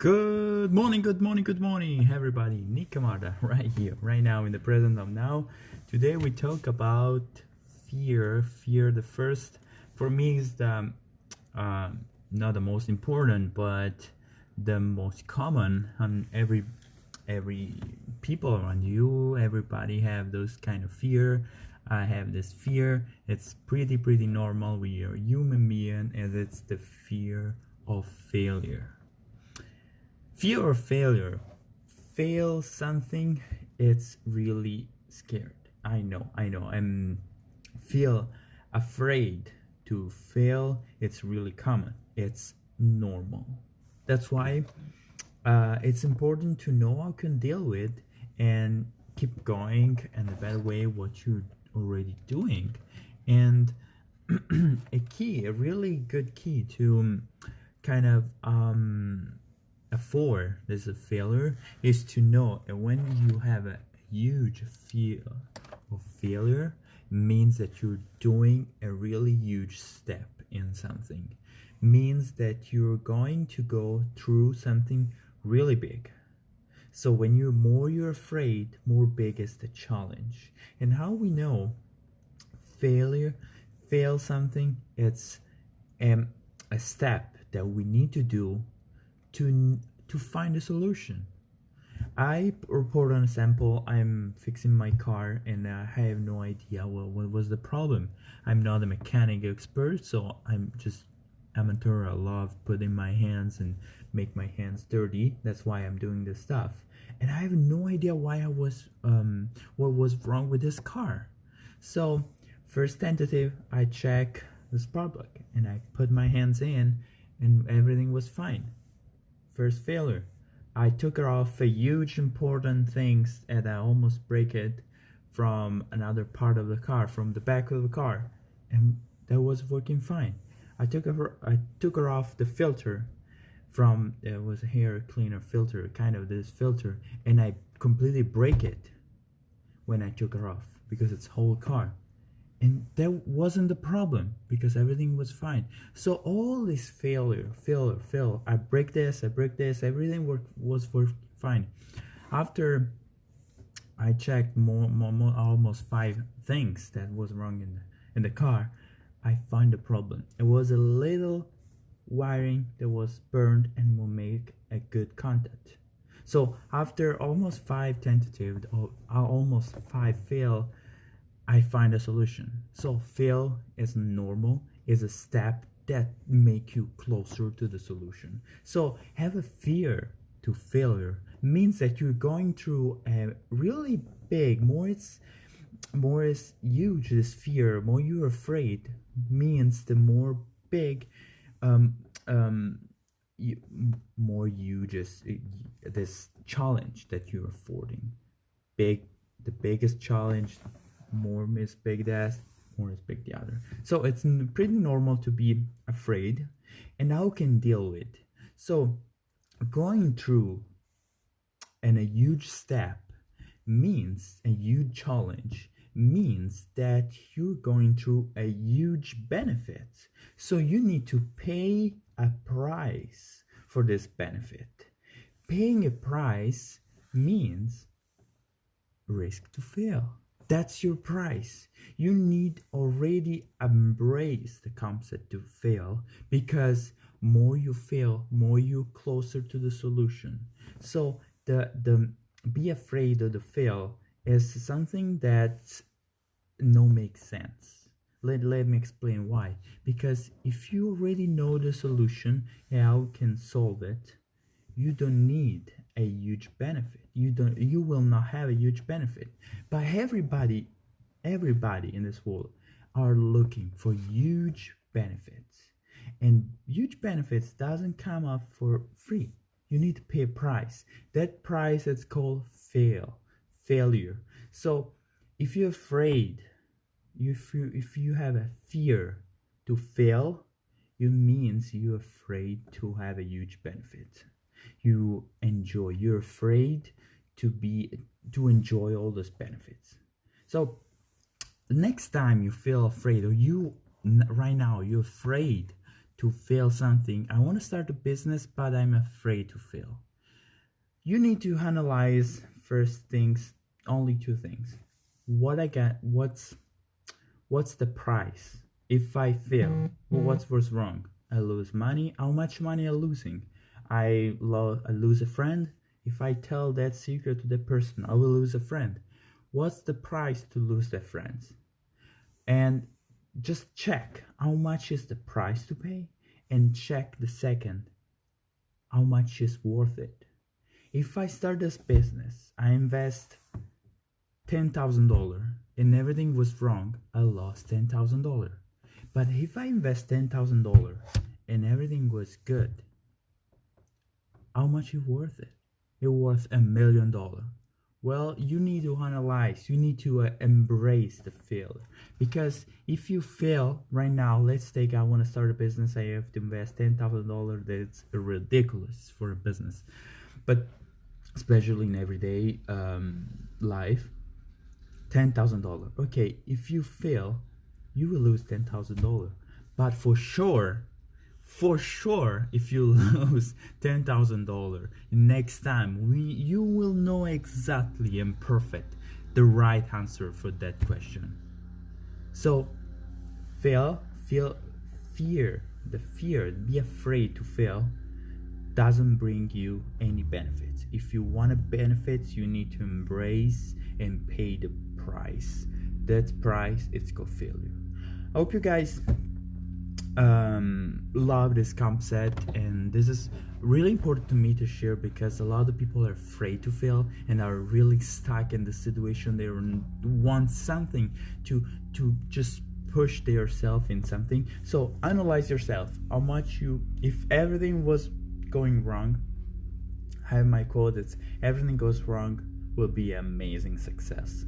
Good morning, good morning, good morning, everybody. Camarda, right here, right now, in the present of now. Today we talk about fear. Fear, the first, for me, is the not the most important, but the most common on every people around you. Everybody have those kind of fear. I have this fear. It's pretty normal. We are human being, and it's the fear of failure. Fear of failure. Fail something, it's really scared. I know. I'm feel afraid to fail. It's really common. It's normal. That's why it's important to know how you can deal with and keep going in the better way what you're already doing. And a really good key to kind of afford this a failure is to know that when you have a huge fear of failure means that you're doing a really huge step in something, means that you're going to go through something really big. So when you're afraid, more big is the challenge. And how we know fail something, it's a step that we need to do to find a solution. I report on a sample. I'm fixing my car and I have no idea what was the problem. I'm not a mechanic expert, so I'm just amateur. I love putting my hands and make my hands dirty. That's why I'm doing this stuff. And I have no idea why I was what was wrong with this car. So first tentative, I check the spark plug and I put my hands in and everything was fine. First failure. I took it off a huge important things and I almost break it from another part of the car, from the back of the car, and that was working fine. I took her off the filter from it was a hair cleaner filter, kind of this filter, and I completely break it when I took her off because it's whole car. And that wasn't the problem because everything was fine. So all this failure, I break this, everything was fine. After I checked almost 5 things that was wrong in the car, I find the problem. It was a little wiring that was burned and will make a good contact. So after almost 5 tentatives, almost 5 fail, I find a solution. So fail is normal, is a step that make you closer to the solution. So have a fear to failure means that you're going through a really big, more is huge, this fear, more you're afraid means the more big more huge is this challenge that you're affording. The biggest challenge, more is big that, more is big the other. So it's pretty normal to be afraid, and how can deal with. So going through and a huge step means a huge challenge means that you're going through a huge benefit. So you need to pay a price for this benefit. Paying a price means risk to fail. That's your price. You need already embrace the concept to fail, because more you fail, more you closer to the solution. So the be afraid of the fail is something that no makes sense. Let me explain why. Because if you already know the solution and how you can solve it, you don't need a huge benefit. You will not have a huge benefit. But everybody in this world are looking for huge benefits. And huge benefits doesn't come up for free. You need to pay a price. That price is called failure. So if you're afraid, if you have a fear to fail, it means you're afraid to have a huge benefit. You're afraid to enjoy all those benefits. So the next time you feel afraid, or right now you're afraid to fail something. I want to start a business, but I'm afraid to fail. You need to analyze first things, only two things. What I got, what's the price? If I fail, well, what was wrong? I lose money. How much money am I losing? I lose a friend. If I tell that secret to the person, I will lose a friend. What's the price to lose the friends? And just check how much is the price to pay, and check the second, how much is worth it. If I start this business, I invest $10,000 and everything was wrong, I lost $10,000. But if I invest $10,000 and everything was good, how much is worth it? It's worth $1 million. Well, you need to analyze, you need to embrace the failure. Because if you fail right now, let's take, I want to start a business, I have to invest $10,000. That's ridiculous for a business. But especially in everyday life, $10,000. Okay, if you fail, you will lose $10,000. But for sure, if you lose $10,000 next time, you will know exactly and perfect the right answer for that question. So fear, be afraid to fail doesn't bring you any benefits. If you want benefits, you need to embrace and pay the price. That price is called failure. I hope you guys love this concept, and this is really important to me to share, because a lot of people are afraid to fail and are really stuck in the situation. They want something to just push themselves in something. So analyze yourself, how much if everything was going wrong, I have my quote, it's everything goes wrong will be amazing success,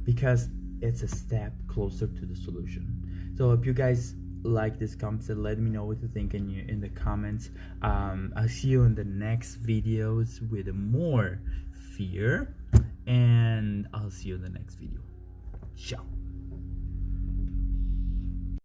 because it's a step closer to the solution. So if you guys like this concept, let me know what you think in the comments. I'll see you in the next videos with more fear, and I'll see you in the next video. Ciao.